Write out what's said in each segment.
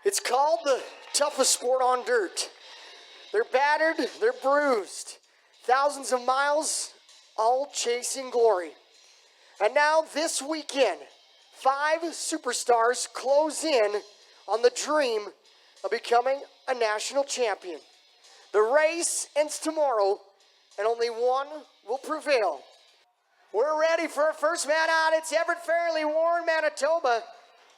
It's called the toughest sport on dirt. They're battered, they're bruised. Thousands of miles, all chasing glory. And now this weekend, 5 superstars close in on the dream of becoming a national champion. The race ends tomorrow, and only one will prevail. We're ready for our first man out. It's Everett Fairley, Warren, Manitoba.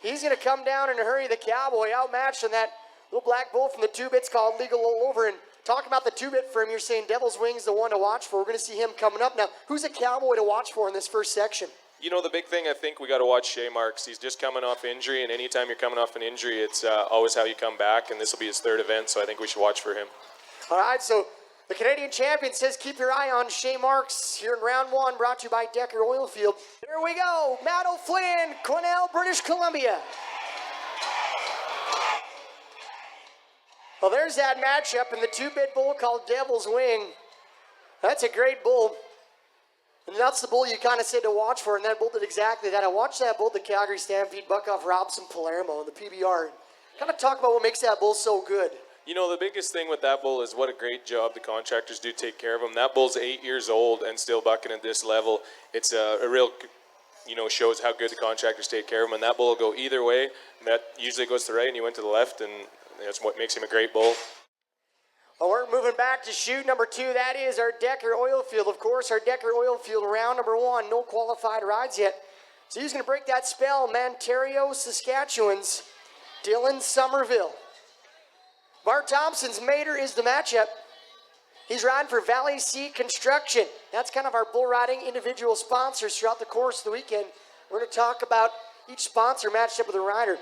He's going to come down and hurry the Cowboy, outmatched in that little black bull from the two-bits called Legal All Over. And talking about the two-bit for him, you're saying Devil's Wings the one to watch for. We're going to see him coming up. Now, who's a Cowboy to watch for in this first section? You know, the big thing I think we got to watch Shea Marks. He's just coming off injury, and anytime you're coming off an injury, it's always how you come back, and this will be his 3rd event, so I think we should watch for him. All right, so the Canadian champion says keep your eye on Shea Marks here in round 1, brought to you by Decker Oilfield. Here we go, Matt O'Flynn, Quesnel, British Columbia. Well, there's that matchup in the two-bit bull called Devil's Wing. That's a great bull. And that's the bull you kind of said to watch for, and that bull did exactly that. I watched that bull at the Calgary Stampede, buck off Robson Palermo in the PBR. Kind of talk about what makes that bull so good. You know, the biggest thing with that bull is what a great job the contractors do take care of him. That bull's 8 years old and still bucking at this level. It's a real, shows how good the contractors take care of him. And that bull will go either way. That usually goes to the right, and he went to the left, and that's what makes him a great bull. Well, we're moving back to shoot number 2. That is our Decker Oilfield. Of course, our Decker Oilfield round number 1. No qualified rides yet. So he's going to break that spell. Ontario, Saskatchewan's Dylan Somerville. Bart Thompson's Mater is the matchup. He's riding for Valley Sea Construction. That's kind of our bull riding individual sponsors throughout the course of the weekend. We're going to talk about each sponsor matched up with a rider.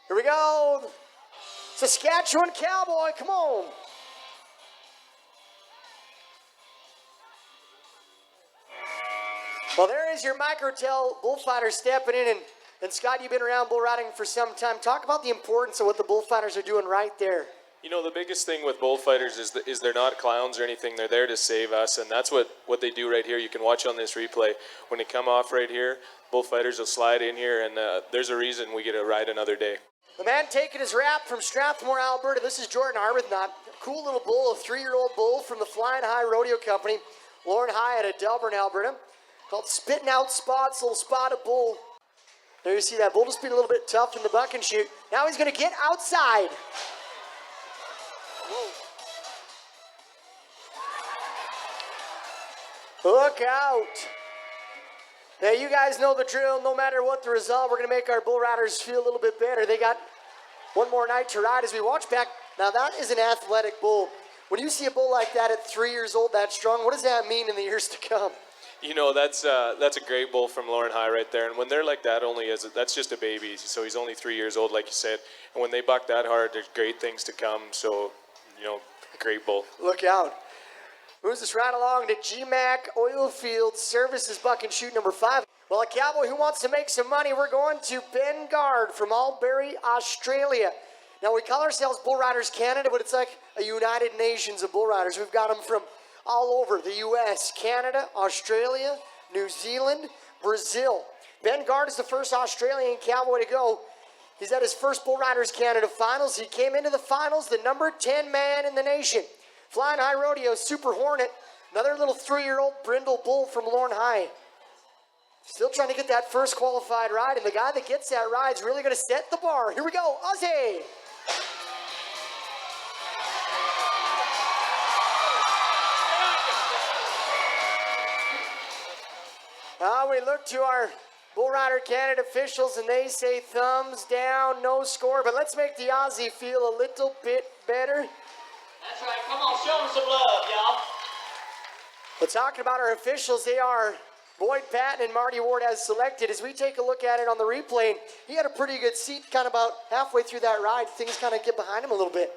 Here we go. Saskatchewan Cowboy, come on. Well, there is your Microtel bullfighter stepping in. And Scott, you've been around bull riding for some time. Talk about the importance of what the bullfighters are doing right there. You know, the biggest thing with bullfighters is they're not clowns or anything. They're there to save us, and that's what they do right here. You can watch on this replay. When they come off right here, bullfighters will slide in here, and there's a reason we get to ride another day. The man taking his wrap from Strathmore, Alberta. This is Jordan Arbuthnot. Cool little bull, a 3-year-old bull from the Flying High Rodeo Company. Lauren High out of Delburn, Alberta. Called Spitting Out Spots, little spotted bull. There you see that bull just being a little bit tough in the buck and shoot. Now he's going to get outside. Whoa. Look out. Now, you guys know the drill. No matter what the result, we're going to make our bull riders feel a little bit better. They got one more night to ride as we watch back. Now, that is an athletic bull. When you see a bull like that at 3 years old, that strong, what does that mean in the years to come? You know, that's a great bull from Lauren High right there. And when they're like that, that's just a baby. So he's only 3 years old, like you said. And when they buck that hard, there's great things to come. So, great bull. Look out. Moves us right along to GMAC Oilfield Services buck and shoot number 5. Well, a cowboy who wants to make some money, we're going to Ben Gard from Albury, Australia. Now, we call ourselves Bull Riders Canada, but it's like a United Nations of bull riders. We've got them from all over the U.S., Canada, Australia, New Zealand, Brazil. Ben Gard is the first Australian cowboy to go. He's at his first Bull Riders Canada Finals. He came into the finals, the number 10 man in the nation. Flying High Rodeo, Super Hornet, another little 3-year-old brindle bull from Lauren High. Still trying to get that first qualified ride, and the guy that gets that ride is really going to set the bar. Here we go, Ozzy. We look to our Bull Rider Canada officials, and they say thumbs down, no score. But let's make the Aussie feel a little bit better. That's right. Come on, show them some love, y'all. Well, talking about our officials, they are Boyd Patton and Marty Ward as selected. As we take a look at it on the replay, he had a pretty good seat kind of about halfway through that ride. Things kind of get behind him a little bit.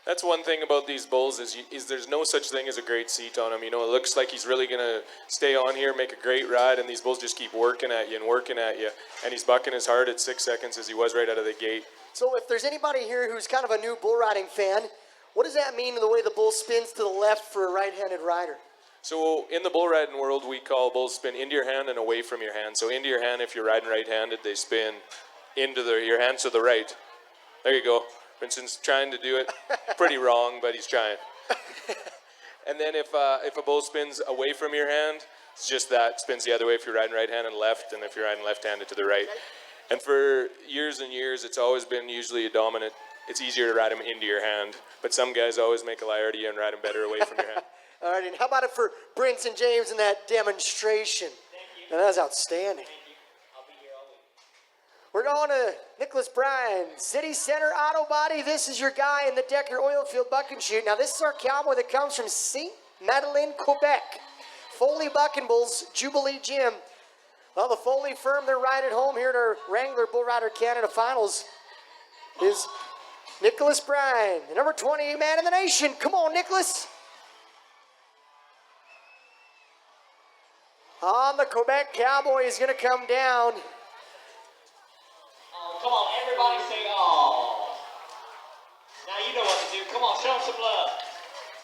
That's one thing about these bulls is there's no such thing as a great seat on him. It looks like he's really going to stay on here, make a great ride, and these bulls just keep working at you and working at you. And he's bucking as hard at 6 seconds as he was right out of the gate. So if there's anybody here who's kind of a new bull riding fan, what does that mean in the way the bull spins to the left for a right-handed rider? So in the bull riding world, we call bulls spin into your hand and away from your hand. So into your hand, if you're riding right-handed, they spin into your hand, so the right. There you go. Vincent's trying to do it pretty wrong, but he's trying. And then if a bull spins away from your hand, it's just that, spins the other way if you're riding right-handed and left, and if you're riding left-handed to the right. And for years and years, it's always been usually a dominant. It's easier to ride him into your hand, but some guys always make a liar to you and ride him better away from your hand. All right, and how about it for Brinson James in that demonstration? Thank you. Now, that was outstanding. Thank you. I'll be here all week. We're going to Nicholas Bryan, City Center Auto Body. This is your guy in the Decker Oilfield Buck and Shoot. Now, this is our cowboy that comes from St. Madeleine, Quebec. Foley Buck and Bulls, Jubilee Gym. Well, the Foley firm, they're right at home here at our Wrangler Bull Rider Canada Finals is Nicholas Bryan, the number 20 man in the nation. Come on, Nicholas. On the Quebec Cowboy is going to come down. Oh, come on, everybody say oh. Now you know what to do. Come on, show them some love.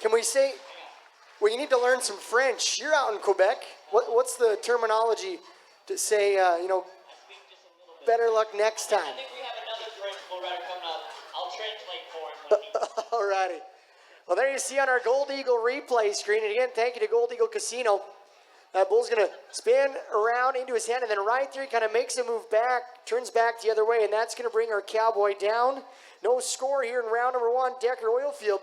Can we say, well, you need to learn some French. You're out in Quebec. What's the terminology to say, I speak just a little bit. better luck next I time? think we have another French bull rider coming up. I'll translate for him. All righty. Well, there you see on our Gold Eagle replay screen. And again, thank you to Gold Eagle Casino. That bull's going to spin around into his hand, and then right there he kind of makes a move back, turns back the other way, and that's going to bring our cowboy down. No score here in round number 1, Decker Oilfield.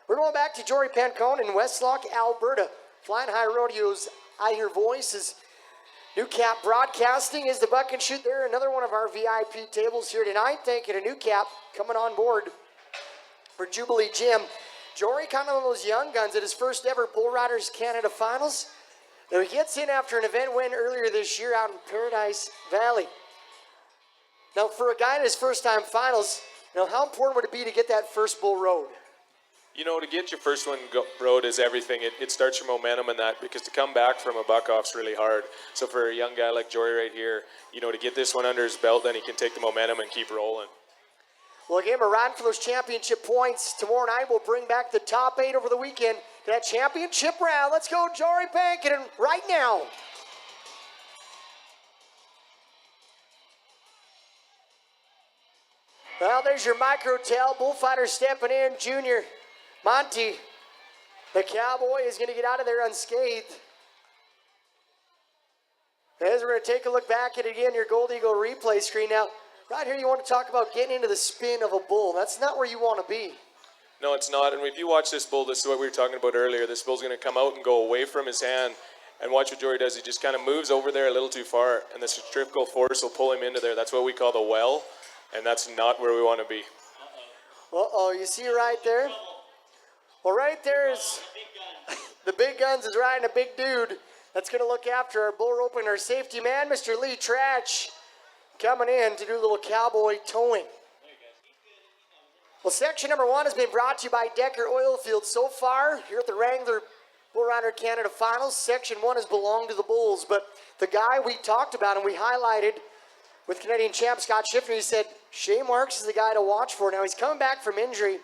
We're going back to Jory Pancone in Westlock, Alberta. Flying High Rodeo's I Hear Voices. New Cap Broadcasting is the Buck and Shoot there. Another one of our VIP tables here tonight. Thank you to New Cap coming on board for Jubilee Gym. Jory, kind of one of those young guns at his first ever Bull Riders Canada Finals. Now he gets in after an event win earlier this year out in Paradise Valley. Now for a guy in his first time finals, how important would it be to get that first bull rode? You know, to get your first one rode is everything. It starts your momentum in that, because to come back from a buck off's really hard. So for a young guy like Jory right here, to get this one under his belt, then he can take the momentum and keep rolling. Well, again, we're riding for those championship points. Tomorrow night, we'll bring back the top 8 over the weekend to that championship round. Let's go, Jory Pankin, right now. Well, there's your micro tail. Bullfighter stepping in. Junior Monty, the cowboy, is going to get out of there unscathed. As we're going to take a look back at, again, your Gold Eagle replay screen. Now, right here, you want to talk about getting into the spin of a bull. That's not where you want to be. No, it's not. And if you watch this bull, this is what we were talking about earlier. This bull's going to come out and go away from his hand. And watch what Jory does. He just kind of moves over there a little too far, and the centrifugal force will pull him into there. That's what we call the well, and that's not where we want to be. Uh-oh, you see right there? Well, right there is the big guns is riding a big dude that's going to look after our bull rope and our safety man, Mr. Lee Tratch, coming in to do a little cowboy towing. Well, section number 1 has been brought to you by Decker Oilfield. So far, here at the Wrangler Bull Rider Canada Finals, section 1 has belonged to the Bulls, but the guy we talked about and we highlighted with Canadian champ Scott Schiffner, he said, Shea Marks is the guy to watch for. Now, he's coming back from injury.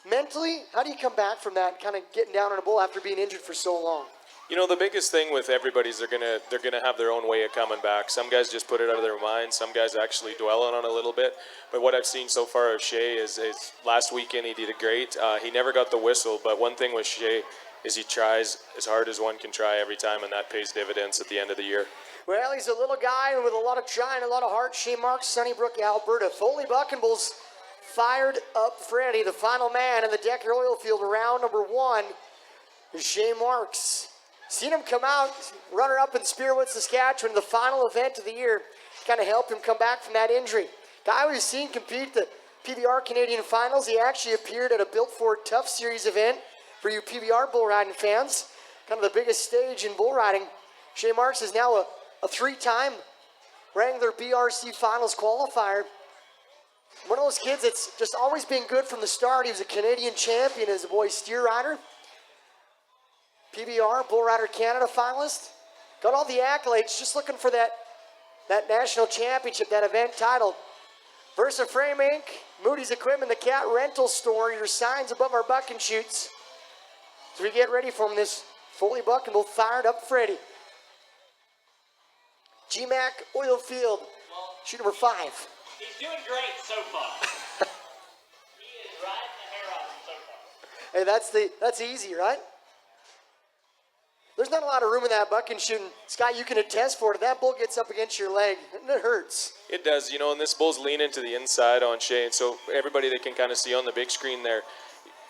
Mentally, how do you come back from that, kind of getting down on a bull after being injured for so long? The biggest thing with everybody is they're gonna have their own way of coming back. Some guys just put it out of their mind. Some guys actually dwell on it a little bit. But what I've seen so far of Shea is last weekend he did a great. He never got the whistle, but one thing with Shea is he tries as hard as one can try every time, and that pays dividends at the end of the year. Well, he's a little guy with a lot of try and a lot of heart. Shea Marks, Sunnybrook, Alberta. Foley Buck and Bulls fired up Freddie, the final man in the Decker Oilfield round number 1 is Shea Marks. Seen him come out, runner-up in Spearwood, Saskatchewan, the final event of the year, kind of helped him come back from that injury. Guy we've seen compete the PBR Canadian Finals. He actually appeared at a Built Ford Tough Series event for you PBR bull riding fans, kind of the biggest stage in bull riding. Shea Marks is now a 3-time Wrangler BRC Finals qualifier. One of those kids that's just always been good from the start. He was a Canadian champion as a boy steer rider. PBR, Bull Rider Canada finalist. Got all the accolades, just looking for that national championship, that event title. Versa Frame Inc., Moody's Equipment, the Cat Rental Store, your signs above our buck and shoots. As we get ready from this Foley Buck and we'll fired up Freddie. GMAC Oilfield. Shoot number 5. He's doing great so far. He is riding the hair off him so far. Hey, that's easy, right? There's not a lot of room in that buck and shooting. Scott, you can attest for it. If that bull gets up against your leg, it hurts. It does, you know, and this bull's leaning to the inside on Shea, and so everybody that can kind of see on the big screen there,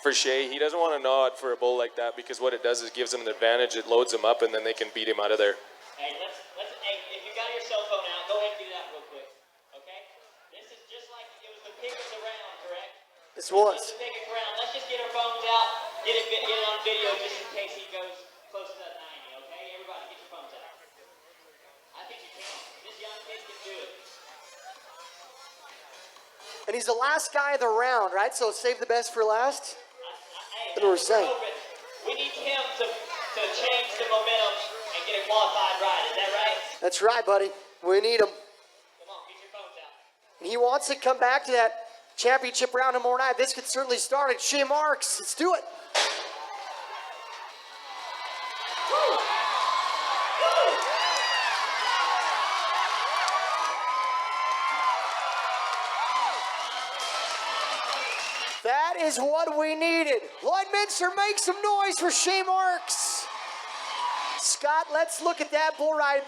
for Shea, he doesn't want to nod for a bull like that because what it does is gives him an advantage. It loads him up, and then they can beat him out of there. Hey, hey, if you got your cell phone out, go ahead and do that real quick, okay? This is just like it was the pick of the round, correct? This was. This is the pick of the round. Let's just get our phones out, get it on video just in case he goes close to that 90, okay? Everybody, get your phones out. I think you can. This young kid can do it. And he's the last guy of the round, right? So save the best for last? Hey, That's what we're saying. We need him to change the momentum and get it qualified right. Is that right? That's right, buddy. We need him. Come on, get your phones out. And he wants to come back to that championship round tomorrow night. This could certainly start it. Shea Marks, let's do it. That is what we needed. Lloydminster, make some noise for Shea Marks. Scott, let's look at that bull ride.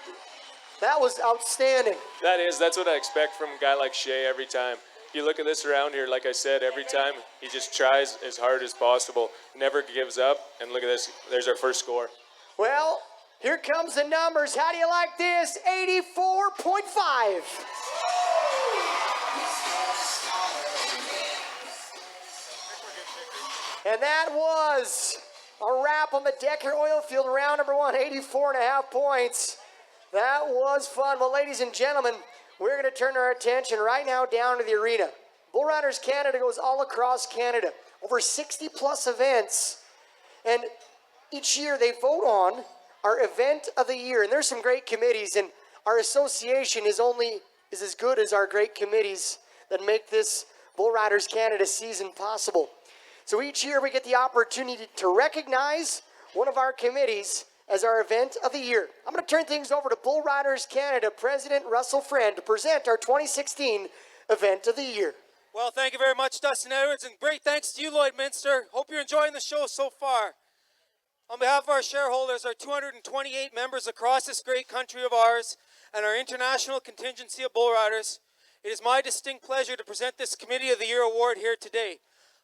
That was outstanding. That's what I expect from a guy like Shea every time. You look at this around here, like I said, every time he just tries as hard as possible, never gives up, and look at this, there's our first score. Well, here comes the numbers. How do you like this? 84.5. And that was a wrap on the Decker Oilfield round number 1, 84.5 points. That was fun. Well, ladies and gentlemen, we're going to turn our attention right now down to the arena. Bull Riders Canada goes all across Canada, over 60 plus events. And each year they vote on our event of the year. And there's some great committees, and our association is as good as our great committees that make this Bull Riders Canada season possible. So each year we get the opportunity to recognize one of our committees as our event of the year. I'm going to turn things over to Bull Riders Canada President Russell Friend to present our 2016 event of the year. Well, thank you very much, Dustin Edwards, and great thanks to you, Lloydminster. Hope you're enjoying the show so far. On behalf of our shareholders, our 228 members across this great country of ours, and our international contingency of bull riders, it is my distinct pleasure to present this Committee of the Year award here today.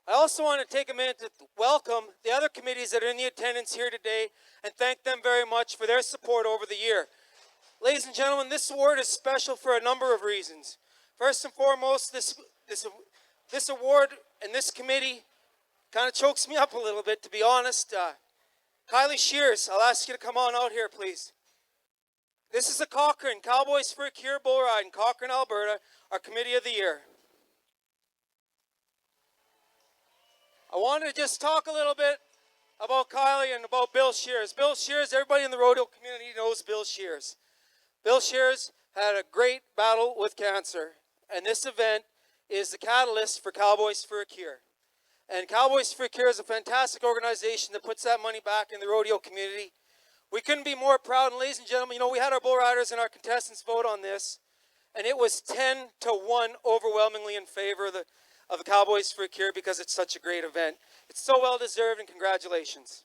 I also want to take a minute to welcome the other committees that are in the attendance here today and thank them very much for their support over the year. Ladies and gentlemen, this award is special for a number of reasons. First and foremost, this award and this committee kind of chokes me up a little bit, to be honest. Kylie Shears, I'll ask you to come on out here, please. This is the Cochrane Cowboys for a Cure Bull Ride in Cochrane, Alberta, our Committee of the Year. I wanted to just talk a little bit about Kylie and about Bill Shears. Bill Shears, everybody in the rodeo community knows Bill Shears. Bill Shears had a great battle with cancer, and this event is the catalyst for Cowboys for a Cure. And Cowboys for a Cure is a fantastic organization that puts that money back in the rodeo community. We couldn't be more proud, and ladies and gentlemen, we had our bull riders and our contestants vote on this, and it was 10-1 overwhelmingly in favor of the Cowboys for a Cure because it's such a great event. It's so well deserved, and congratulations.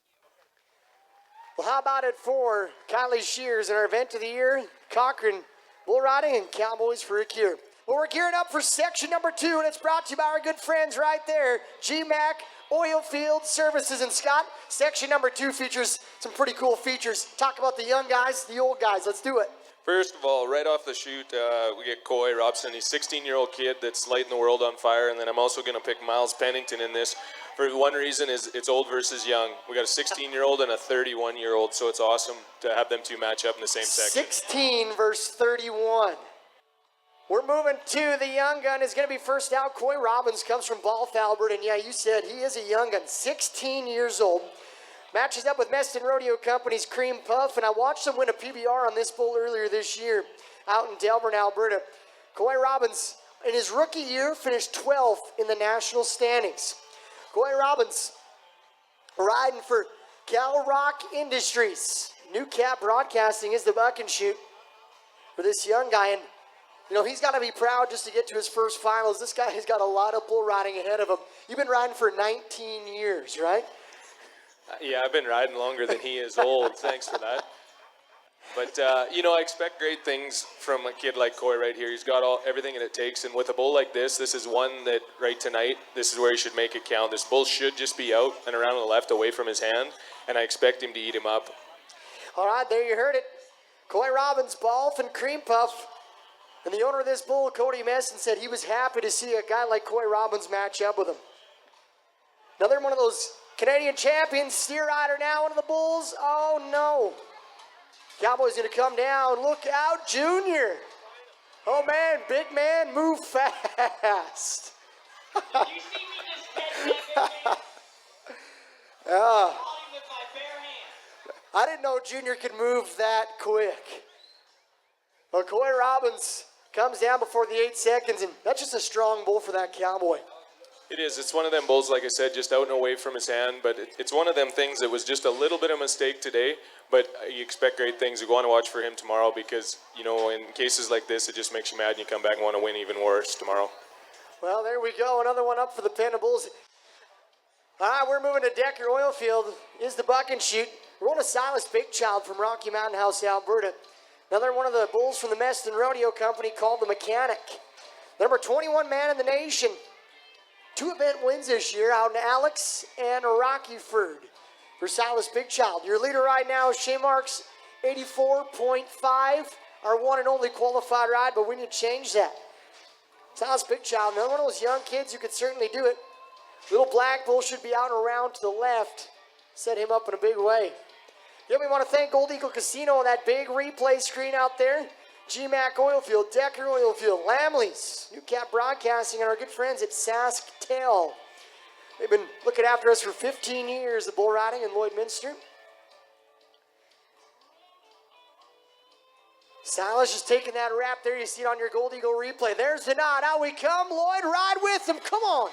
Well, how about it for Kylie Shears and our event of the year, Cochrane Bull Riding and Cowboys for a Cure. Well, we're gearing up for section number 2, and it's brought to you by our good friends right there, GMAC Oilfield Services. And Scott, section number 2 features some pretty cool features. Talk about the young guys, the old guys. Let's do it. First of all, right off the chute, we get Coy Robson. He's a 16-year-old kid that's lighting the world on fire. And then I'm also going to pick Miles Pennington in this. For one reason is it's old versus young. We got a 16-year-old and a 31-year-old, so it's awesome to have them two match up in the same section. 16 versus 31. We're moving to the young gun. Is going to be first out. Coy Robbins comes from Balth, Alberta. And yeah, you said he is a young gun, 16 years old. Matches up with Meston Rodeo Company's Cream Puff, and I watched him win a PBR on this bull earlier this year out in Delburn, Alberta. Coy Robbins, in his rookie year, finished 12th in the national standings. Coy Robbins riding for Cal Rock Industries. New Cap Broadcasting is the buck and shoot for this young guy, and You know, he's got to be proud just to get to his first finals. This guy has got a lot of bull riding ahead of him. You've been riding for 19 years, right? Yeah, I've been riding longer than he is old. Thanks for that. But, you know, I expect great things from a kid like Coy right here. He's got everything that it takes. And with a bull like this is one that right tonight, this is where he should make it count. This bull should just be out and around on the left away from his hand. And I expect him to eat him up. All right, there you heard it. Coy Robbins, Balf and Cream Puff. And the owner of this bull, Cody Messon, said he was happy to see a guy like Coy Robbins match up with him. Another one of those Canadian champions, steer rider now, one of the bulls. Oh, no. Cowboys going to come down. Look out, Junior. Oh, man, big man, move fast. Did you see me just catch that big man? Yeah. Caught him with my bare hand. I didn't know Junior could move that quick. Well, Coy Robbins comes down before the 8 seconds, and that's just a strong bull for that Cowboy. It is. It's one of them bulls, like I said, just out and away from his hand. But it's one of them things that was just a little bit of a mistake today. But you expect great things. You go on to watch for him tomorrow because, you know, in cases like this, it just makes you mad and you come back and want to win even worse tomorrow. Well, there we go. Another one up for the Penables. All right, we're moving to Decker Oilfield. Is the buck and shoot. We're going to Silas Big Child from Rocky Mountain House, Alberta. Another one of the bulls from the Meston Rodeo Company called the Mechanic. Number 21 man in the nation. 2 event wins this year out in Alex and Rockyford for Silas Big Child. Your leader right now is Shea Marks, 84.5. Our one and only qualified ride, but we need to change that. Silas Big Child, another one of those young kids who could certainly do it. Little Black Bull should be out and around to the left. Set him up in a big way. Yeah, we want to thank Gold Eagle Casino on that big replay screen out there. GMAC Oilfield, Decker Oilfield, Lamley's, New Cap Broadcasting, and our good friends at Sasktel. They've been looking after us for 15 years of bull riding in Lloydminster. Silas just taking that wrap there. You see it on your Gold Eagle replay. There's the nod. Out we come. Lloyd, ride with him. Come on.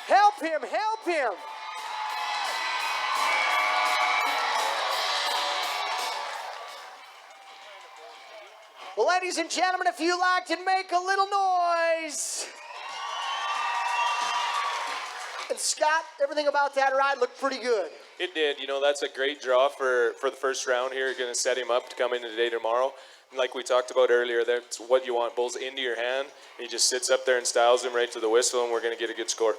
Help him. Help him. Well, ladies and gentlemen, if you like to make a little noise. And Scott, everything about that ride looked pretty good. It did. You know, that's a great draw for the first round here. You're going to set him up to come in today, tomorrow. And like we talked about earlier, that's what you want. Bulls into your hand. He just sits up there and styles him right to the whistle, and we're going to get a good score.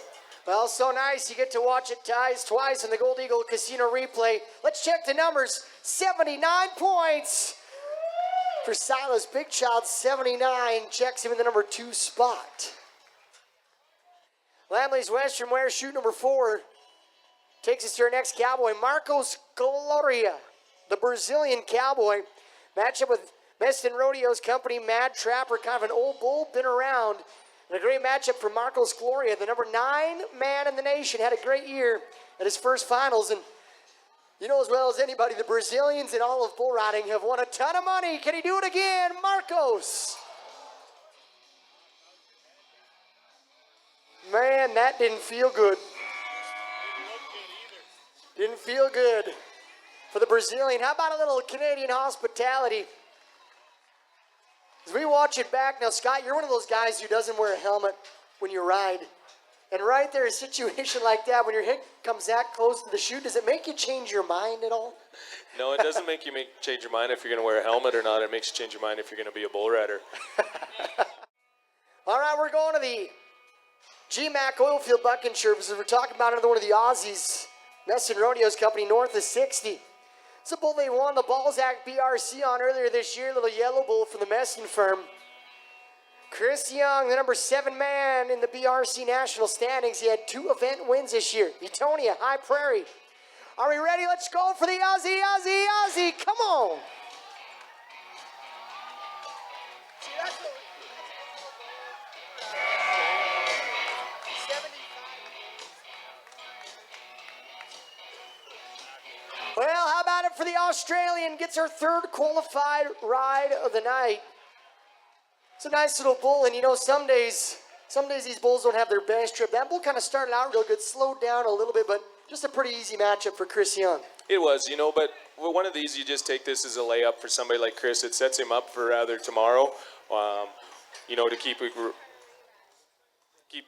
Well, so nice. You get to watch it ties twice in the Gold Eagle Casino replay. Let's check the numbers. 79 points. For Silas Big Child, 79, checks him in the number 2 spot. Lamley's Western Wear, shoot number 4, takes us to our next Cowboy, Marcos Gloria, the Brazilian Cowboy. Matchup with Meston Rodeo's company, Mad Trapper, kind of an old bull, been around. And a great matchup for Marcos Gloria, the number 9 man in the nation, had a great year at his first finals. And you know as well as anybody, the Brazilians in all of bull riding have won a ton of money. Can he do it again? Marcos. Man, that didn't feel good. Didn't feel good for the Brazilian. How about a little Canadian hospitality? As we watch it back, now Scott, you're one of those guys who doesn't wear a helmet when you ride. And right there, a situation like that, when your head comes that close to the chute, does it make you change your mind at all? No, it doesn't make you change your mind if you're going to wear a helmet or not. It makes you change your mind if you're going to be a bull rider. All right, we're going to the GMAC Oilfield Bucking Services. We're talking about another one of the Aussies, Meston Rodeo's company, north of 60. It's a bull they won the Balzac BRC on earlier this year, little yellow bull from the Meston firm. Chris Young, the number 7 man in the BRC national standings. He had 2 event wins this year. Etonia, High Prairie. Are we ready? Let's go for the Aussie, Aussie, Aussie. Come on. Well, how about it for the Australian? Gets her 3rd qualified ride of the night. It's a nice little bull, and you know, some days these bulls don't have their best trip. That bull kind of started out real good, slowed down a little bit, but just a pretty easy matchup for Chris Young. It was, but one of these, you just take this as a layup for somebody like Chris. It sets him up for rather tomorrow, to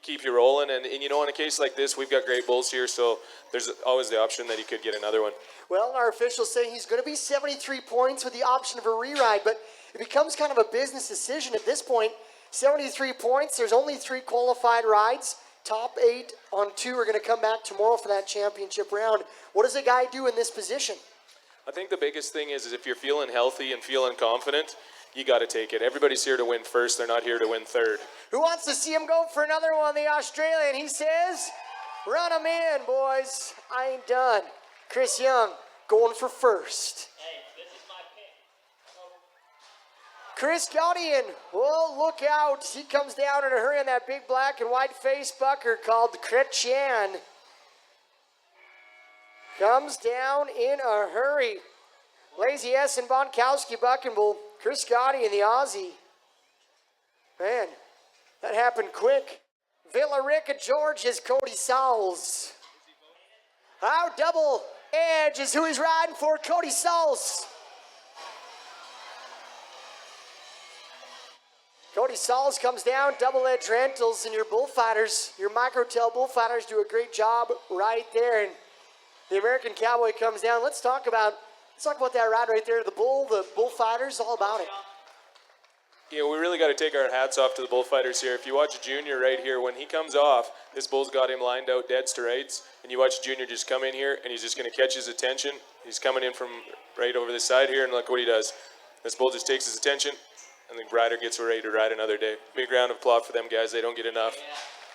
keep you rolling. And in a case like this, we've got great bulls here, so there's always the option that he could get another one. Well, our officials say he's going to be 73 points with the option of a re-ride, but it becomes kind of a business decision at this point. 73 points, there's only 3 qualified rides. Top 8 on 2 are going to come back tomorrow for that championship round. What does a guy do in this position? I think the biggest thing is if you're feeling healthy and feeling confident, you got to take it. Everybody's here to win first. They're not here to win third. Who wants to see him go for another one? The Australian, he says, run him in, boys. I ain't done. Chris Young going for first. Hey, this is my pick. Chris Gaudian, well, look out. He comes down in a hurry on that big black and white face bucker called Kretchan. Comes down in a hurry. Lazy S and Bonkowski Buckenbull. Chris Gaudian, the Aussie. Man, that happened quick. Villarica George is Cody Sauls. Our double edge is who he's riding for, Cody Sauls. Cody Sauls comes down, double edge rentals, and your bullfighters, your microtail bullfighters do a great job right there. And the American Cowboy comes down. Let's talk about that ride right there. The bullfighters, all about it. We really got to take our hats off to the bullfighters here. If you watch Junior right here, when he comes off, this bull's got him lined out dead to rights, and you watch Junior just come in here, and he's just going to catch his attention. He's coming in from right over this side here, and look what he does. This bull just takes his attention, and the rider gets ready to ride another day. Big round of applause for them guys. They don't get enough.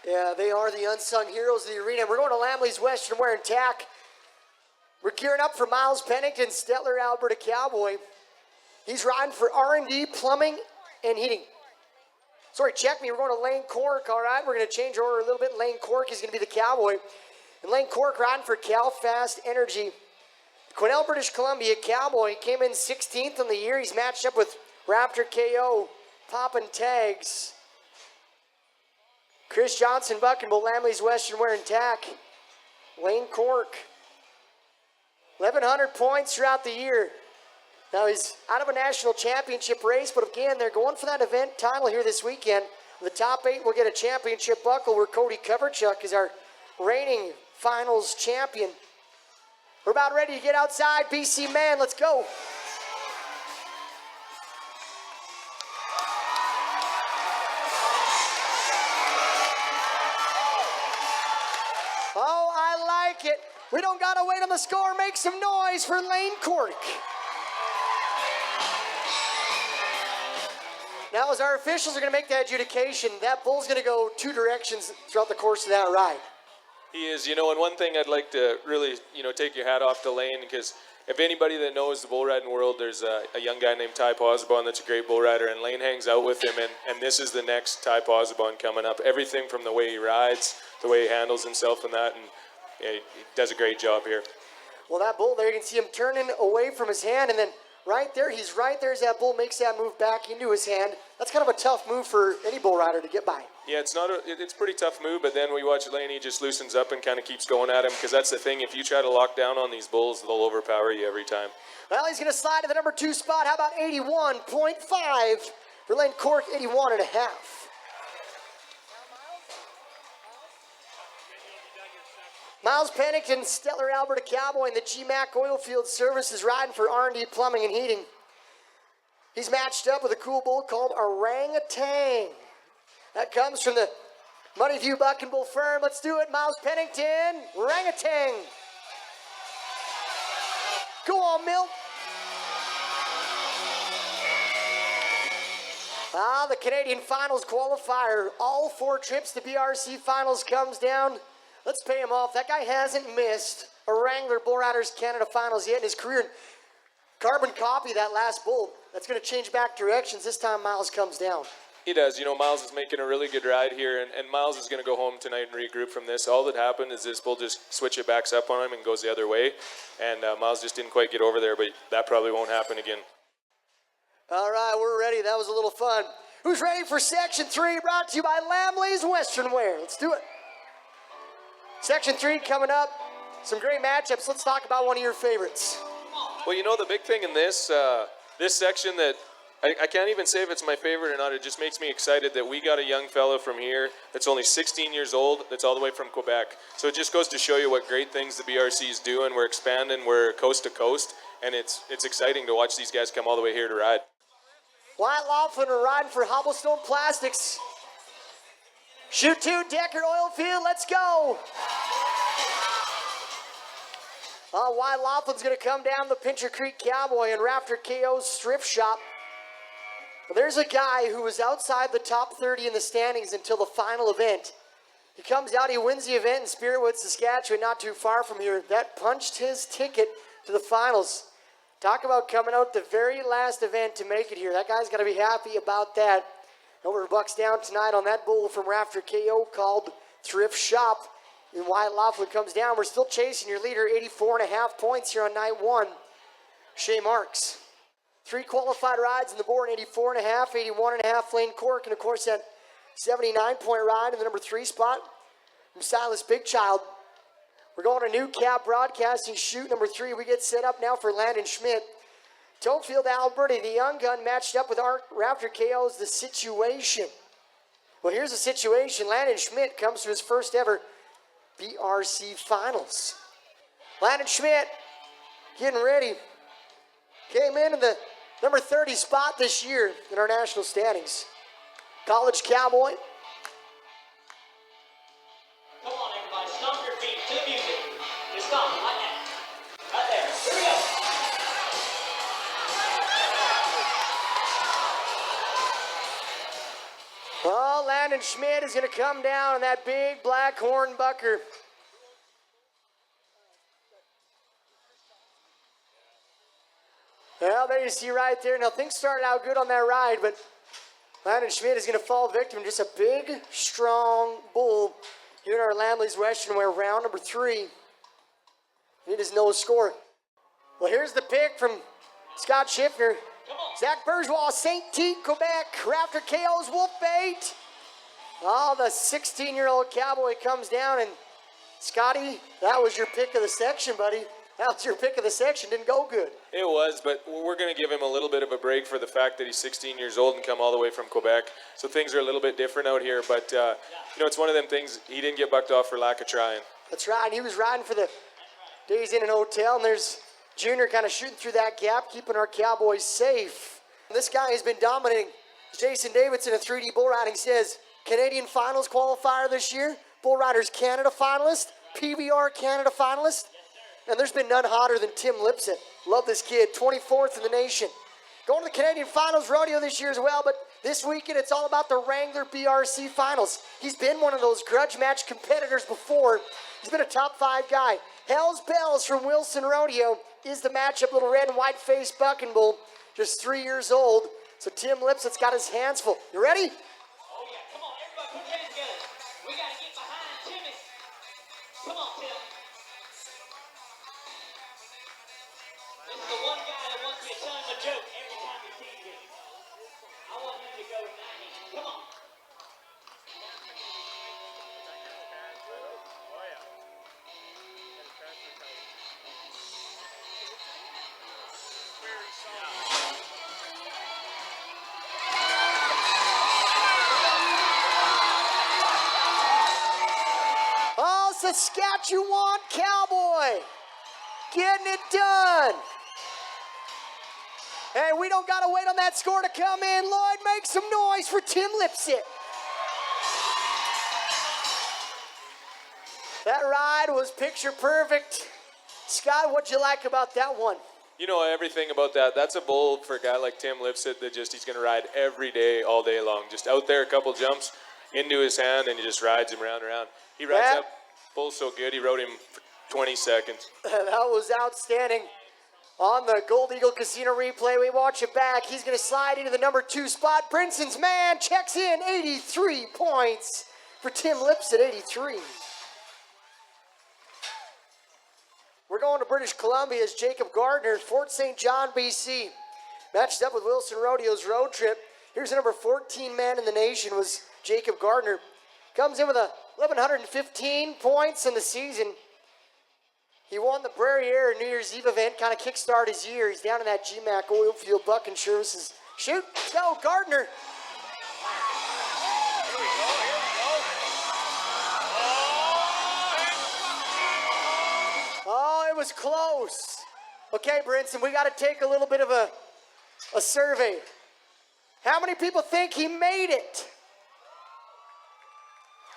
Yeah, they are the unsung heroes of the arena. We're going to Lamley's Western Wear and Tack. We're gearing up for Miles Pennington, Stettler Alberta Cowboy. He's riding for R&D Plumbing and Heating. Sorry, check me. We're going to Lane Cork, all right? We're going to change order a little bit. Lane Cork is going to be the Cowboy. And Lane Cork riding for CalFast Energy. Quesnel, British Columbia Cowboy came in 16th on the year. He's matched up with Raptor KO, popping tags. Chris Johnson, Buckenbull, Lamley's Western Wear and Tack. Lane Cork. 1,100 points throughout the year. Now he's out of a national championship race, but again, they're going for that event title here this weekend. The top 8 will get a championship buckle where Cody Coverchuk is our reigning finals champion. We're about ready to get outside. BC Man, let's go. Oh, I like it. We don't got to wait on the score. Make some noise for Lane Cork. Now, as our officials are going to make that adjudication, that bull's going to go 2 directions throughout the course of that ride. He is, and one thing I'd like to really, take your hat off to Lane, because if anybody that knows the bull riding world, there's a young guy named Ty Posabon that's a great bull rider, and Lane hangs out with him, and this is the next Ty Posabon coming up. Everything from the way he rides, the way he handles himself and that, and he does a great job here. Well, that bull there, you can see him turning away from his hand, and then right there, he's right there as that bull makes that move back into his hand. That's kind of a tough move for any bull rider to get by. Yeah, it's a pretty tough move, but then we watch Lane, he just loosens up and kind of keeps going at him, because that's the thing. If you try to lock down on these bulls, they'll overpower you every time. Well, he's going to slide to the number 2 spot. How about 81.5 for Lane Cork, 81.5. Miles Pennington, Stettler Alberta Cowboy, and the GMAC Oilfield Services riding for R&D Plumbing and Heating. He's matched up with a cool bull called Orangutan. That comes from the Moneyview Buckenbull firm. Let's do it, Miles Pennington. Orangutan. Go on, Milt. The Canadian Finals qualifier. All 4 trips to BRC Finals comes down. Let's pay him off. That guy hasn't missed a Wrangler Bull Riders Canada Finals yet in his career. Carbon copy that last bull. That's going to change back directions. This time Miles comes down. He does. Miles is making a really good ride here, and Miles is going to go home tonight and regroup from this. All that happened is this bull just switch it backs up on him and goes the other way, and Miles just didn't quite get over there, but that probably won't happen again. All right, we're ready. That was a little fun. Who's ready for Section 3, brought to you by Lamley's Western Wear? Let's do it. Section 3 coming up. Some great matchups. Let's talk about one of your favorites. Well, you know, the big thing in this this section that I can't even say if it's my favorite or not. It just makes me excited that we got a young fellow from here that's only 16 years old that's all the way from Quebec. So it just goes to show you what great things the BRC is doing. We're expanding. We're coast to coast. And it's exciting to watch these guys come all the way here to ride. Wyatt Laughlin are riding for Hobblestone Plastics. Shoot 2, Deckard Oilfield, let's go. Wyatt Laughlin's going to come down the Pincher Creek Cowboy and Rafter KO's thrift shop. Well, there's a guy who was outside the top 30 in the standings until the final event. He comes out, he wins the event in Spiritwood, Saskatchewan, not too far from here. That punched his ticket to the finals. Talk about coming out the very last event to make it here. That guy's got to be happy about that. Over Bucks down tonight on that bull from Rafter KO called Thrift Shop. And Wyatt Laughlin comes down. We're still chasing your leader, 84.5 points here on night one. Shea Marks. 3 qualified rides in the board, 84.5, 81.5 Lane Cork, and of course that 79-point ride in the number 3 spot from Silas Bigchild. We're going to new cap broadcasting shoot number 3. We get set up now for Landon Schmidt. Toadfield, Alberta, the young gun matched up with Rafter KO's The Situation. Well, here's the situation. Landon Schmidt comes to his first ever BRC Finals. Landon Schmidt getting ready. Came in the number 30 spot this year in our national standings. College Cowboy. Come on, everybody, stomp your feet to the music. Just stomp like that. Right there. Here we go. Well, Landon Schmidt is going to come down on that big black hornbucker. Well, there you see right there. Now, things started out good on that ride, but Landon Schmidt is going to fall victim to just a big, strong bull here in our Landley's Western Wear round number 3. It is no score. Well, here's the pick from Scott Schiffner. Zach Bourgeois, St. Tite, Quebec. Rafter KO's Wolfbait. Oh, the 16-year-old Cowboy comes down, and Scotty, that was your pick of the section, buddy. That was your pick of the section. Didn't go good. It was, but we're going to give him a little bit of a break for the fact that he's 16 years old and come all the way from Quebec. So things are a little bit different out here. But, you know, it's one of them things. He didn't get bucked off for lack of trying. That's right. He was riding for the Days Inn and Hotel, and there's Junior kind of shooting through that gap, keeping our Cowboys safe. This guy has been dominating. Jason Davidson, a 3D bull riding, says Canadian Finals qualifier this year, Bull Riders Canada finalist, PBR Canada finalist. And there's been none hotter than Tim Lipset. Love this kid, 24th in the nation. Going to the Canadian Finals rodeo this year as well, but this weekend it's all about the Wrangler BRC Finals. He's been one of those grudge match competitors before. He's been a top 5 guy. Hell's Bells from Wilson Rodeo is the matchup, little red and white face bucking bull, just 3 years old. So Tim Lipset's got his hands full. You ready? Oh, yeah. Come on, everybody, put your hands together. We got to get behind Timmy. Come on, Tim. This is the one guy that wants me to tell him a joke every time he sees me. I want him to go 90. Come on. Oh, Saskatchewan Cowboy getting it done. Hey, we don't got to wait on that score to come in. Lloyd, make some noise for Tim Lipset. That ride was picture perfect. Scott, what'd you like about that one? You know, everything about that. That's a bull for a guy like Tim Lipset that just he's going to ride every day, all day long. Just out there, a couple jumps into his hand, and he just rides him round and round. He rides that bull so good, he rode him for 20 seconds. That was outstanding. On the Gold Eagle Casino replay, we watch it back. He's going to slide into the number 2 spot. Brinson's man checks in 83 points for Tim Lipset, 83. We're going to British Columbia's Jacob Gardner, Fort St. John, BC. Matched up with Wilson Rodeo's road trip. Here's the number 14 man in the nation was Jacob Gardner. Comes in with 1,115 points in the season. He won the Bruyere New Year's Eve event, kind of kickstarted his year. He's down in that GMAC oil field bucking services. Shoot, let's go, Gardner. Oh, it was close. Okay, Brinson, we got to take a little bit of a survey. How many people think he made it?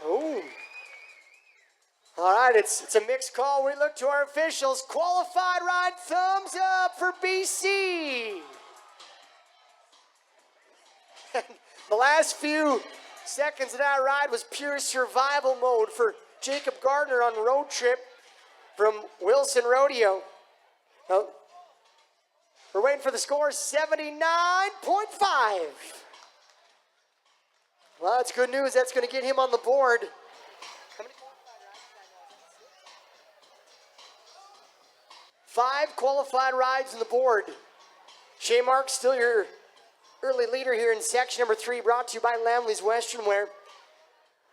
Oh. All right, it's a mixed call. We look to our officials. Qualified ride, thumbs up for BC. The last few seconds of that ride was pure survival mode for Jacob Gardner on road trip from Wilson Rodeo. Now, we're waiting for the score, 79.5. Well, that's good news. That's going to get him on the board. How many qualified rides? 5 qualified rides on the board. Shea Mark, still your early leader here in section number 3, brought to you by Lamley's Western Wear.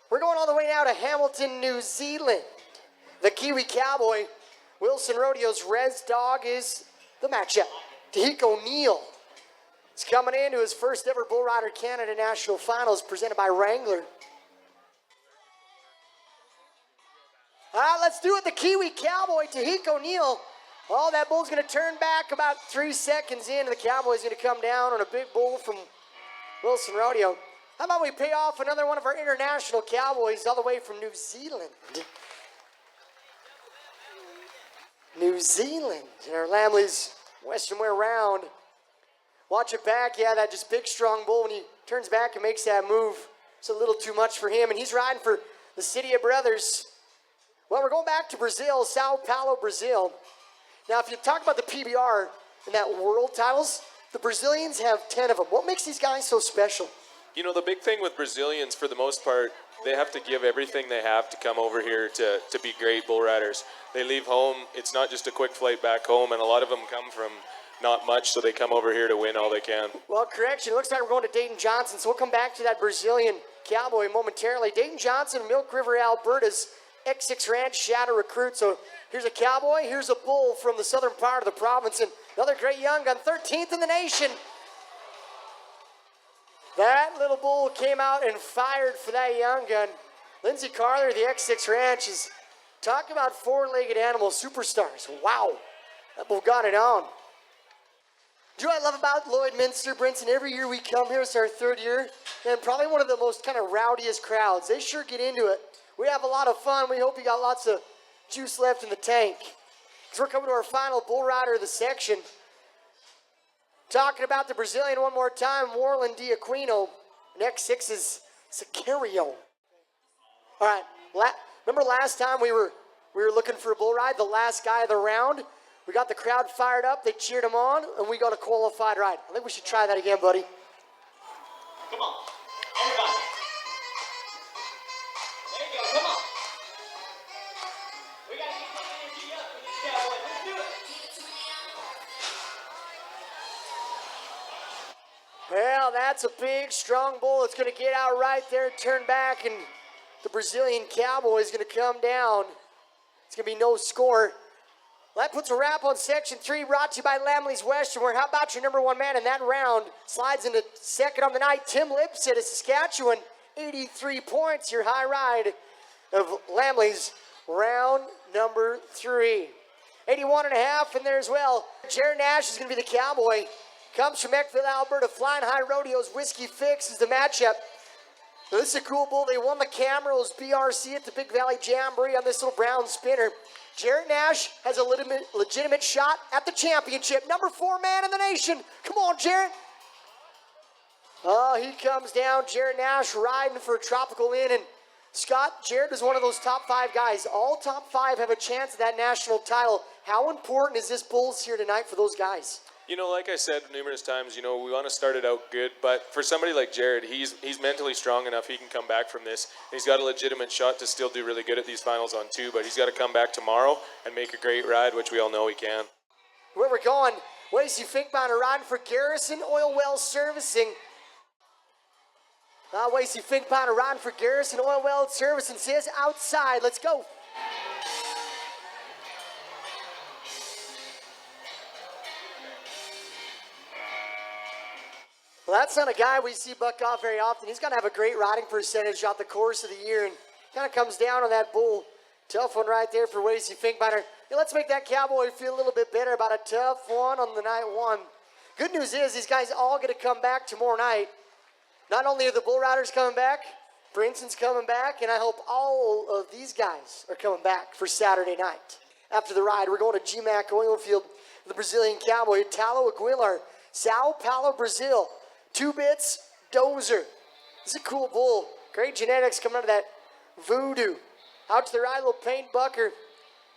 We're going all the way now to Hamilton, New Zealand. The Kiwi Cowboy, Wilson Rodeo's Res Dog, is the matchup. Tahiko Neal is coming into his first ever Bull Rider Canada National Finals presented by Wrangler. All right, let's do it. The Kiwi Cowboy, Tahiko Neal. Oh, that bull's going to turn back about 3 seconds in, and the Cowboy's going to come down on a big bull from Wilson Rodeo. How about we pay off another one of our international Cowboys all the way from New Zealand? New Zealand in our Lamley's Western Wear round. Watch it back. Yeah, that just big, strong bull. When he turns back and makes that move, it's a little too much for him. And he's riding for the City of Brothers. Well, we're going back to Brazil, Sao Paulo, Brazil. Now, if you talk about the PBR and that world titles, the Brazilians have 10 of them. What makes these guys so special? You know, the big thing with Brazilians, for the most part, they have to give everything they have to come over here to be great bull riders. They leave home, it's not just a quick flight back home, and a lot of them come from not much, so they come over here to win all they can. Well, correction, it looks like we're going to Dayton Johnson, so we'll come back to that Brazilian Cowboy momentarily. Dayton Johnson, Milk River, Alberta's X6 Ranch Shadow Recruit. So here's a Cowboy, here's a bull from the southern part of the province, and another great young gun, 13th in the nation. That little bull came out and fired for that young gun. Lindsey Carter, the X6 Ranch, is talking about four-legged animal superstars. Wow, that bull got it on. Do you know what I love about Lloydminster, Brinson? Every year we come here, it's our 3rd year, and probably one of the most kind of rowdiest crowds. They sure get into it. We have a lot of fun. We hope you got lots of juice left in the tank. Because we're coming to our final bull rider of the section. Talking about the Brazilian one more time, Warland Diaquino. Next 6 is Sicario. All right, remember last time we were looking for a bull ride, the last guy of the round? We got the crowd fired up, they cheered him on, and we got a qualified ride. I think we should try that again, buddy. Come on, everybody. There you go, come on. We got to get some energy up for these Cowboys. Let's do it. Well, that's a big, strong bull. It's going to get out right there, turn back, and the Brazilian Cowboy is going to come down. It's going to be no score. That puts a wrap on Section 3, brought to you by Lamley's Western Wear. How about your number 1 man in that round? Slides into second on the night, Tim Lipset of Saskatchewan, 83 points, your high ride of Lamley's round number 3. 81.5 in there as well. Jared Nash is going to be the Cowboy. Comes from Eckville, Alberta. Flying High Rodeo's Whiskey Fix is the matchup. Now, this is a cool bull. They won the Camrose BRC at the Big Valley Jamboree on this little brown spinner. Jared Nash has a legitimate shot at the championship. Number 4 man in the nation. Come on, Jared. Oh, he comes down. Jared Nash riding for a Tropical Inn. And Scott, Jared was one of those top 5 guys. All top 5 have a chance at that national title. How important is this bulls here tonight for those guys? You know, like I said numerous times, you know, we want to start it out good, but for somebody like Jared, he's mentally strong enough he can come back from this. He's got a legitimate shot to still do really good at these finals on 2, but he's got to come back tomorrow and make a great ride, which we all know he can. Where we're going, Wasey Finkbeiner riding for Garrison Oil Well Servicing. Wasey Finkbeiner riding for Garrison Oil Well Servicing says outside. Let's go. Well, that's not a guy we see buck off very often. He's going to have a great riding percentage throughout the course of the year, and kind of comes down on that bull. Tough one right there for Wasey Finkbeiner. Hey, let's make that Cowboy feel a little bit better about a tough one on the night one. Good news is these guys all going to come back tomorrow night. Not only are the bull riders coming back, Brinson's coming back, and I hope all of these guys are coming back for Saturday night. After the ride, we're going to GMAC Oilfield, the Brazilian Cowboy, Talo Aguilar, Sao Paulo, Brazil. 2 bits, Dozer. This is a cool bull. Great genetics coming out of that Voodoo. Out to the right, little Paint Bucker.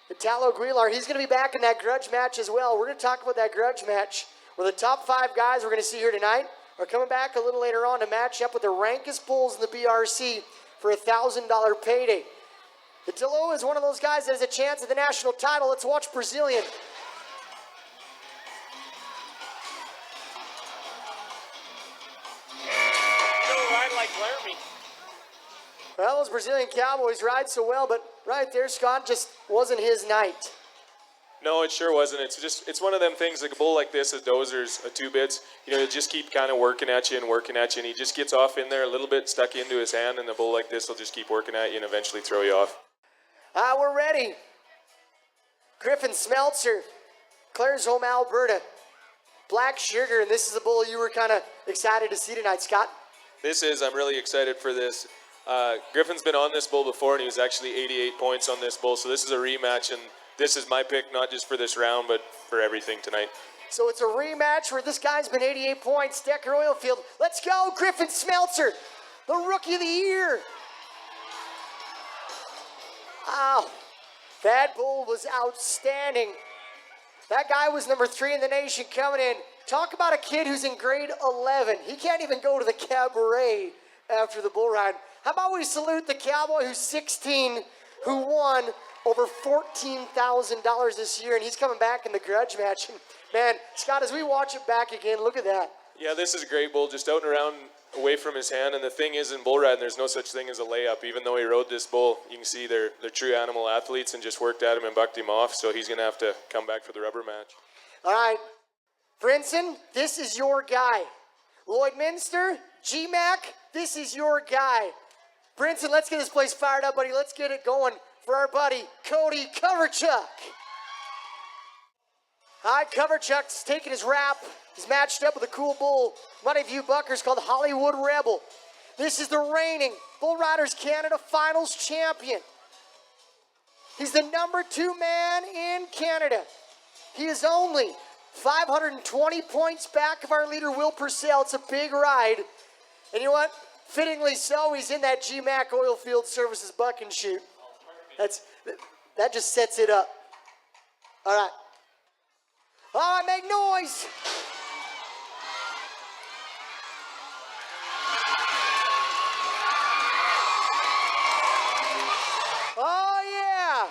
Italo Aguilar, he's going to be back in that Grudge match as well. We're going to talk about that Grudge match, where the top 5 guys we're going to see here tonight are coming back a little later on to match up with the rankest bulls in the BRC for a $1,000 payday. Italo is one of those guys that has a chance at the national title. Let's watch Brazilian. Well, those Brazilian Cowboys ride so well, but right there, Scott, just wasn't his night. No, it sure wasn't. It's one of them things, like a bull like this, a Dozer's, a 2-bits, you know, you just keep kind of working at you, and he just gets off in there a little bit, stuck into his hand, and a bull like this will just keep working at you and eventually throw you off. We're ready. Griffin Smeltzer, Claresholm, Alberta. Black Sugar, and this is a bull you were kind of excited to see tonight, Scott. I'm really excited for this. Griffin's been on this bull before, and he was actually 88 points on this bull, so this is a rematch, and this is my pick, not just for this round, but for everything tonight. So it's a rematch where this guy's been 88 points, Decker Oilfield. Let's go, Griffin Smeltzer, the Rookie of the Year. Wow, that bull was outstanding. That guy was number 3 in the nation coming in. Talk about a kid who's in grade 11. He can't even go to the cabaret after the bull ride. How about we salute the Cowboy who's 16, who won over $14,000 this year, and he's coming back in the Grudge match. And man, Scott, as we watch it back again, look at that. Yeah, this is a great bull, just out and around, away from his hand. And the thing is, in bull riding, there's no such thing as a layup. Even though he rode this bull, you can see they're true animal athletes and just worked at him and bucked him off. So he's going to have to come back for the rubber match. All right, Brinson, this is your guy. Lloydminster, GMAC, this is your guy. Brinson, let's get this place fired up, buddy. Let's get it going for our buddy, Cody Coverchuck. Hi, Coverchuck's taking his rap. He's matched up with a cool bull, Money View Buckers, called Hollywood Rebel. This is the reigning Bull Riders Canada Finals champion. He's the number 2 man in Canada. He is only 520 points back of our leader, Will Purcell. It's a big ride. And you know what? Fittingly so, he's in that GMAC Oilfield Services buck and shoot. That just sets it up. All right. All right, make noise. Oh, yeah.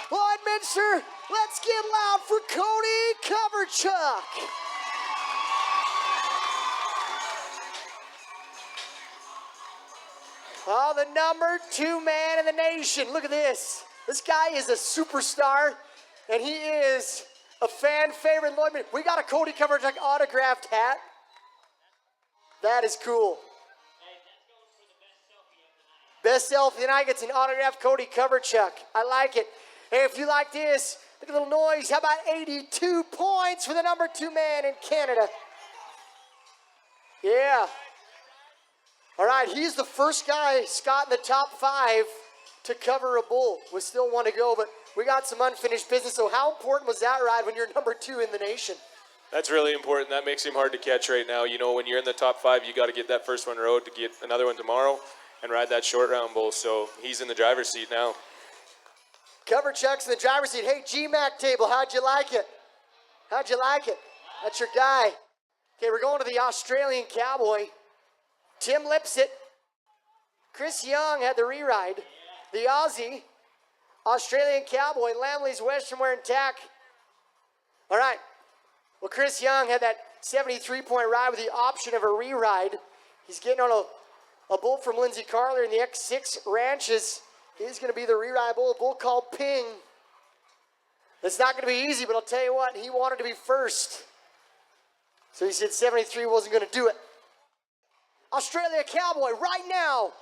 Lloydminster, let's get loud for Cody Coverchuck. Oh, the number 2 man in the nation. Look at this. This guy is a superstar, and he is a fan favorite. We got a Cody Coverchuck autographed hat. That is cool. Best selfie of the night gets an autographed Cody Coverchuck. I like it. Hey, if you like this, look at a little noise. How about 82 points for the number 2 man in Canada? Yeah. All right, he's the first guy, Scott, in the top 5 to cover a bull. With still one to go, but we got some unfinished business. So how important was that ride when you're number 2 in the nation? That's really important. That makes him hard to catch right now. You know, when you're in the top 5, you got to get that first one rode to get another one tomorrow and ride that short round bull. So he's in the driver's seat now. Coverchuck's in the driver's seat. Hey, GMAC table, how'd you like it? How'd you like it? That's your guy. Okay, we're going to the Australian Cowboy. Tim Lipsett. Chris Young had the re-ride. The Aussie, Australian Cowboy, Lamley's Western Wear and Tack. All right. Well, Chris Young had that 73-point ride with the option of a re-ride. He's getting on a bull from Lindsay Carler in the X6 Ranches. He's going to be the re-ride bull, a bull called Ping. It's not going to be easy, but I'll tell you what, he wanted to be first. So he said 73 wasn't going to do it. Australia Cowboy right now.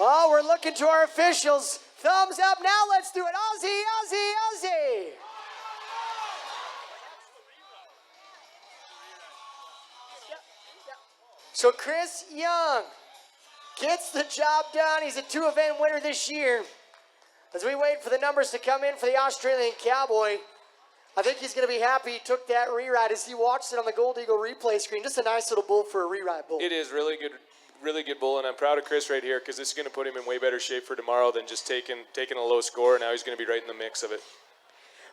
Oh, we're looking to our officials. Thumbs up now. Let's do it. Aussie, Aussie, Aussie. So Chris Young gets the job done. He's a 2-event winner this year. As we wait for the numbers to come in for the Australian Cowboy, I think he's going to be happy he took that re-ride as he watched it on the Gold Eagle replay screen. Just a nice little bull for a re-ride bull. It is really good bull, and I'm proud of Chris right here because this is going to put him in way better shape for tomorrow than just taking a low score. Now he's going to be right in the mix of it.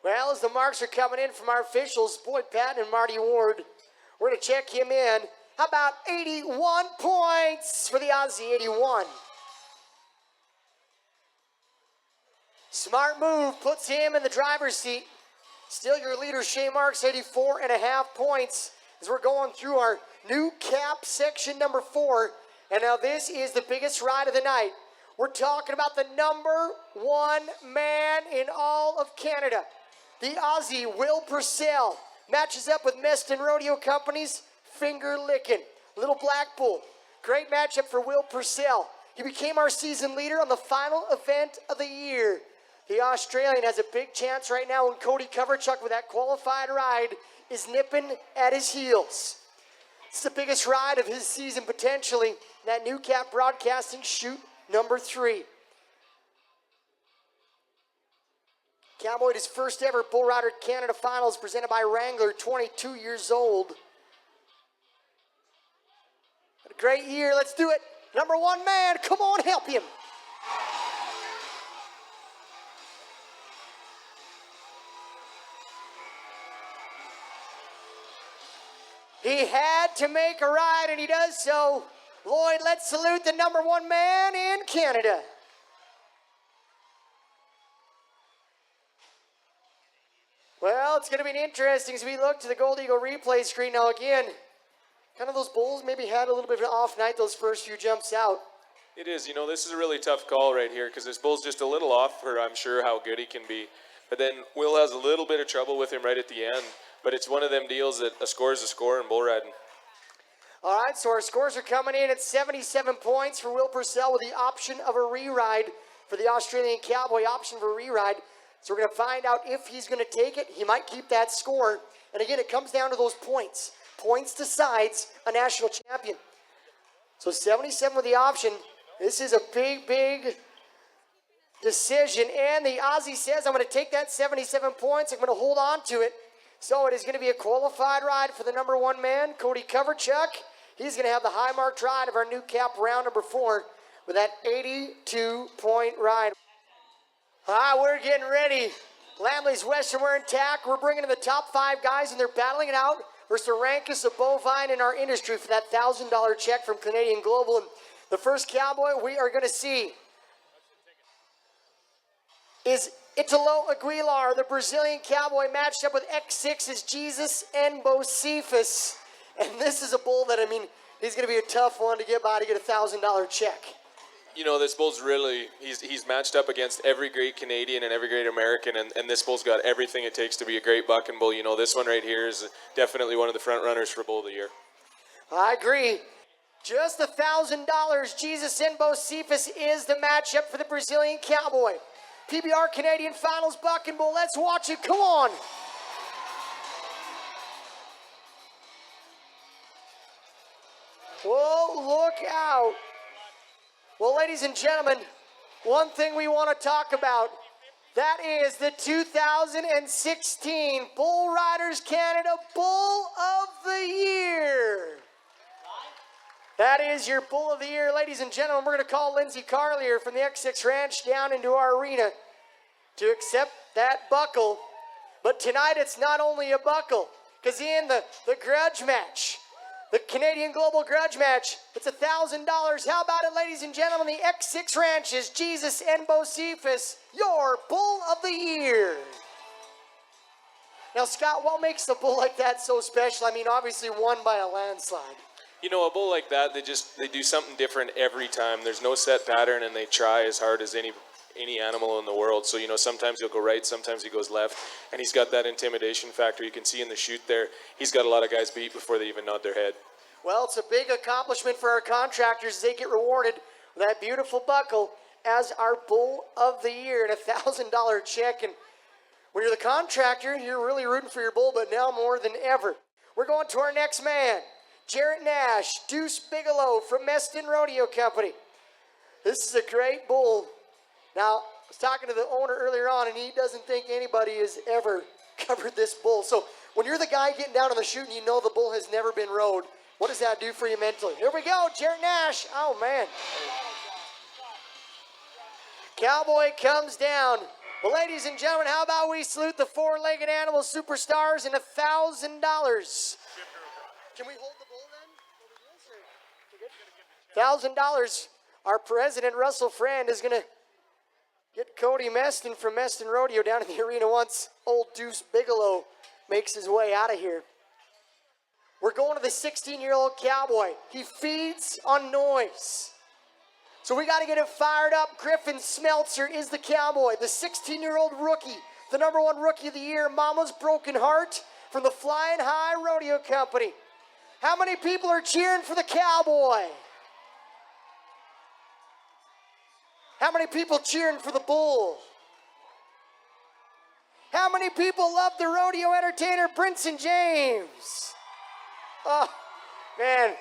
Well, as the marks are coming in from our officials, Boyd Patton and Marty Ward, we're going to check him in. How about 81 points for the Aussie, 81. Smart move, puts him in the driver's seat. Still your leader, Shea Marks, 84.5 points as we're going through our new cap section number 4. And now this is the biggest ride of the night. We're talking about the number 1 man in all of Canada. The Aussie, Will Purcell, matches up with Meston Rodeo Company's Finger Lickin', Little Black Bull. Great matchup for Will Purcell. He became our season leader on the final event of the year. The Australian has a big chance right now when Cody Coverchuck with that qualified ride is nipping at his heels. It's the biggest ride of his season potentially. That new cap broadcasting shoot number 3. Cowboy his first ever Bull Rider Canada Finals presented by Wrangler, 22 years old. Had a great year, let's do it. Number 1 man, come on, help him. He had to make a ride, and he does so. Lloyd, let's salute the number 1 man in Canada. Well, it's going to be interesting as we look to the Gold Eagle replay screen. Now again, kind of those bulls maybe had a little bit of an off night those first few jumps out. It is. You know, this is a really tough call right here because this bull's just a little off for I'm sure how good he can be. But then Will has a little bit of trouble with him right at the end. But it's one of them deals that a score is a score in bull riding. All right, so our scores are coming in at 77 points for Will Purcell with the option of a re-ride for the Australian Cowboy, option for a re-ride. So we're going to find out if he's going to take it. He might keep that score. And again, it comes down to those points. Points decides a national champion. So 77 with the option. This is a big decision. And the Aussie says, I'm going to take that 77 points. I'm going to hold on to it. So it is going to be a qualified ride for the number 1 man, Cody Coverchuck. He's going to have the high marked ride of our new cap round number 4 with that 82-point ride. All right, we're getting ready. Lamley's Western, we're in tack. We're bringing in the top 5 guys, and they're battling it out versus the rankest of bovine in our industry for that $1,000 check from Canadian Global. And the first Cowboy we are going to see is Italo Aguilar, the Brazilian Cowboy, matched up with X6's Jesus and Bocephus. And this is a bull that, I mean, he's going to be a tough one to get by to get a $1,000 check. You know, this bull's really, he's matched up against every great Canadian and every great American, and this bull's got everything it takes to be a great bucking bull. You know, this one right here is definitely one of the front runners for Bull of the Year. I agree. Just $1,000. Jesus and Bocephus is the matchup for the Brazilian Cowboy. PBR Canadian Finals bucking bull. Let's watch it. Come on. Whoa, look out. Well, ladies and gentlemen, one thing we want to talk about, that is the 2016 Bull Riders Canada Bull of the Year. That is your Bull of the Year, ladies and gentlemen. We're going to call Lindsay Carlier from the X6 Ranch down into our arena to accept that buckle. But tonight it's not only a buckle, because in the grudge match, the Canadian Global Grudge match, it's $1,000. How about it, ladies and gentlemen? The X6 Ranches, Jesus and Bocephus, your Bull of the Year. Now, Scott, what makes a bull like that so special? I mean, obviously won by a landslide. You know, a bull like that, they do something different every time. There's no set pattern, and they try as hard as any animal in the world. So, you know, sometimes he'll go right, sometimes he goes left, and he's got that intimidation factor. You can see in the chute there, he's got a lot of guys beat before they even nod their head. Well, it's a big accomplishment for our contractors as they get rewarded with that beautiful buckle as our Bull of the Year and a $1,000 check. And when you're the contractor, you're really rooting for your bull, but now more than ever. We're going to our next man, Jarrett Nash, Deuce Bigelow from Meston Rodeo Company. This is a great bull. Now, I was talking to the owner earlier on, and he doesn't think anybody has ever covered this bull. So when you're the guy getting down on the chute and you know the bull has never been rode, what does that do for you mentally? Here we go, Jarrett Nash. Oh, man. Cowboy comes down. Well, ladies and gentlemen, how about we salute the four-legged animal superstars and $1,000. Can we hold the bull then? $1,000. Our president, Russell Friend, is going to get Cody Meston from Meston Rodeo down in the arena once old Deuce Bigelow makes his way out of here. We're going to the 16-year-old Cowboy. He feeds on noise. So we got to get it fired up. Griffin Smeltzer is the Cowboy, the 16-year-old rookie, the #1 rookie of the year, Mama's Broken Heart from the Flying High Rodeo Company. How many people are cheering for the Cowboy? How many people cheering for the bull? How many people love the rodeo entertainer, Brinson James? Oh, man,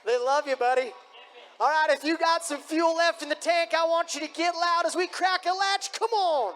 they love you, buddy. All right, if you got some fuel left in the tank, I want you to get loud as we crack a latch. Come on.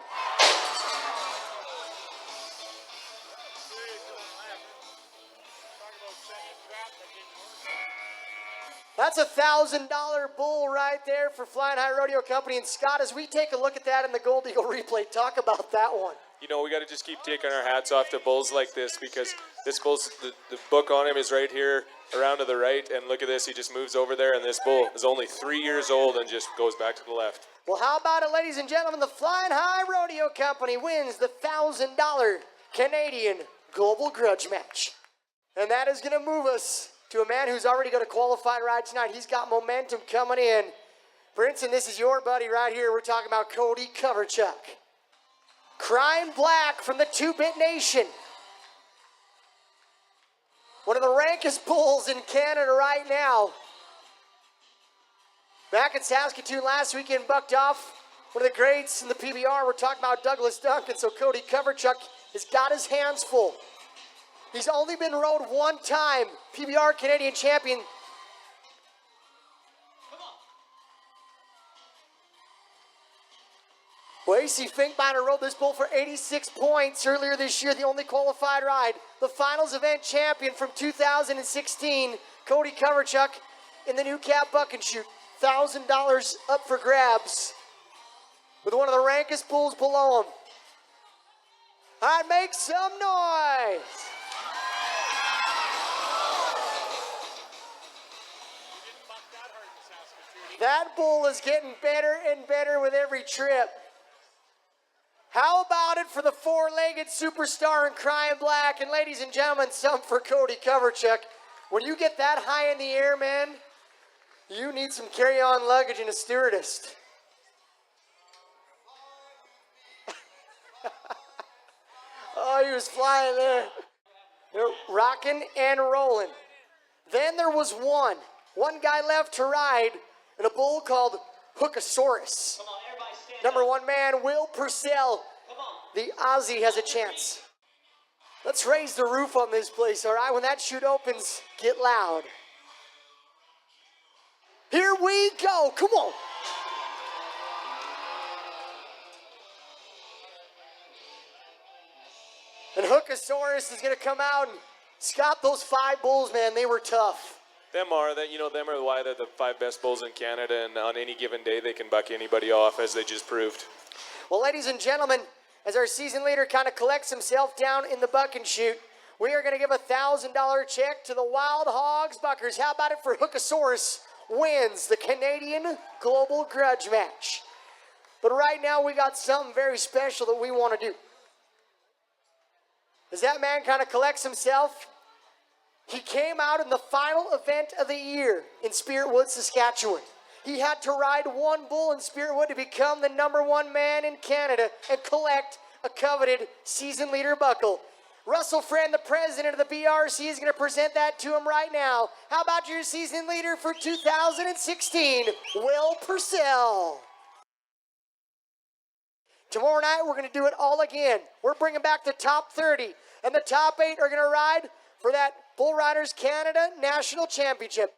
That's a $1,000 bull right there for Flying High Rodeo Company. And Scott, as we take a look at that in the Gold Eagle replay, talk about that one. You know, we got to just keep taking our hats off to bulls like this, because this bull's, the book on him is right here around to the right, and look at this, he just moves over there, and this bull is only 3 years old and just goes back to the left. Well, how about it, ladies and gentlemen? The Flying High Rodeo Company wins the $1,000 Canadian Global Grudge match. And that is going to move us to a man who's already got a qualified ride tonight. He's got momentum coming in. Brinson, this is your buddy right here. We're talking about Cody Coverchuck. Crying Black from the Two-Bit Nation. One of the rankest bulls in Canada right now. Back in Saskatchewan last weekend, bucked off one of the greats in the PBR. We're talking about Douglas Duncan, so Cody Coverchuck has got his hands full. He's only been rode one time, PBR Canadian champion. Lacey Finkbeiner rode this bull for 86 points earlier this year, the only qualified ride. The finals event champion from 2016, Cody Coverchuck in the new cab buck and shoot. $1,000 up for grabs with one of the rankest bulls below him. All right, make some noise. That bull is getting better and better with every trip. How about it for the four-legged superstar in Crying Black? And ladies and gentlemen, some for Cody Coverchuck. When you get that high in the air, man, you need some carry-on luggage and a stewardess. Oh, he was flying there. They're rocking and rolling. Then there was one guy left to ride in a bull called Hookosaurus. Come on, everybody stand #1 man, Will Purcell. Come on. The Aussie has a chance. Let's raise the roof on this place, all right? When that chute opens, get loud. Here we go. Come on. And Hookosaurus is going to come out. And Scott, those 5 bulls, man, they were tough. Them are why they're the 5 best bulls in Canada, and on any given day they can buck anybody off, as they just proved. Well, ladies and gentlemen, as our season leader kind of collects himself down in the buck and shoot, we are going to give a $1,000 check to the Wild Hogs Buckers. How about it for Hookosaurus wins the Canadian Global Grudge match? But right now we got something very special that we want to do. As that man kind of collects himself, He came out in the final event of the year in Spiritwood, Saskatchewan. He had to ride one bull in Spiritwood to become the #1 man in Canada and collect a coveted season leader buckle. Russell Friend, the president of the BRC, is going to present that to him right now. How about your season leader for 2016, Will Purcell? Tomorrow night, we're going to do it all again. We're bringing back the top 30, and the top 8 are going to ride for that Bull Riders Canada National Championship.